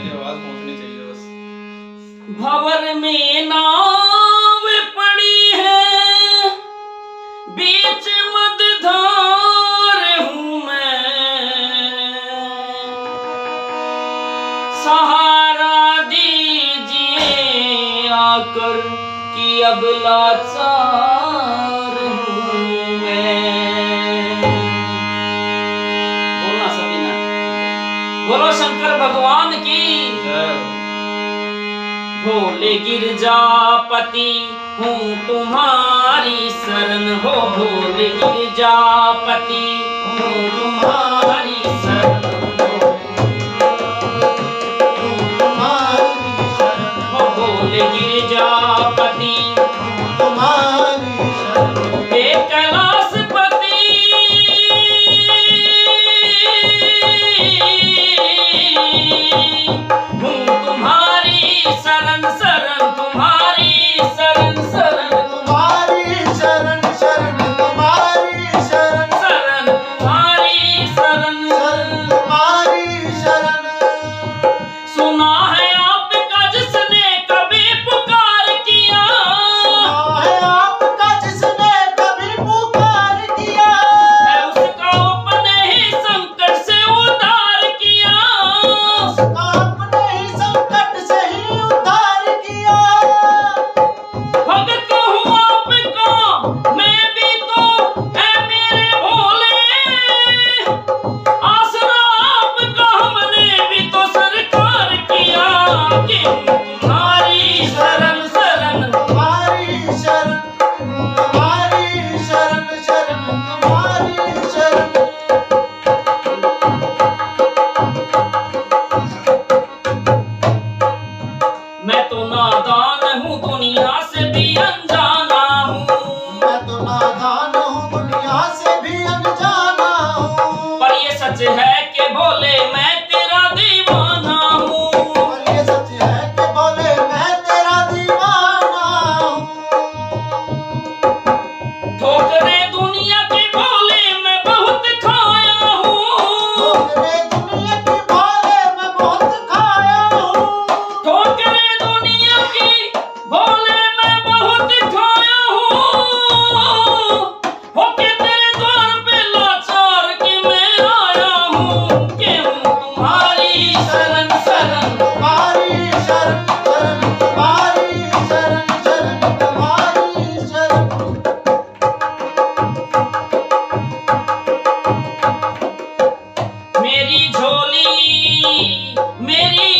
मेरी आवाज पहुंचनी चाहिए बस। भंवर में नाव पड़ी है, बीच मझधार हूँ मैं, सहारा दीजिए आकर कि अब लाचार हूँ मैं। बोलना सभी ना, बोलो शंकर भगवान की जय। भोले गिरजापति हूँ तुम्हारी शरण हो, भोले गिरजापति हूँ तुम्हारी शरण हो, भोले गिरजापति तुम्हारी शरण हे कैलाशपति हूँ तुम्हारी शरण शरण तुम्हारी शरण शरण तुम्हारी शरण शरण तुम्हारी शरण शरण तुम्हारी शरण तुम्हारी शरण सुना है आपका जिसने कभी पुकार किया, है आपका जिसने कभी पुकार किया, है उसका अपने ही संकट से उद्धार किया। आपने ही संकट से ही उद्धार किया। भगत हूँ आपका मैं भी तो है मेरे भोले, आसरा आपका हमने भी तो सरकार किया, कि तुम्हारी शरण शरण तुम्हारी शरण तुम्हारी शरण शरण तुम्हारी शरण मैं तो नादान हूँ दुनिया से भी अनजाना हूँ, मैं तो नादान हूँ दुनिया से भी अनजाना हूँ, पर ये सच है कि भोले मैं तेरा दीवाना हूँ। और ये सच है कि बोले मैं तेरा दीवाना हूँ। ठोकरे दुनिया की भोले मैं बहुत खाया हूँ, ठोकरे दुनिया की भोले मैं बहुत खाया हूँ, ठोकरे दुनिया की भोले मैं बहुत खाया हूँ, होके तेरे द्वार पे लाचार कि मैं आया हूँ, कि हूँ तुम्हारी शरण शरण तुम्हारी शरण शरण तुम्हारी शरण शरण तुम्हारी शरण मेरी झोली मेरी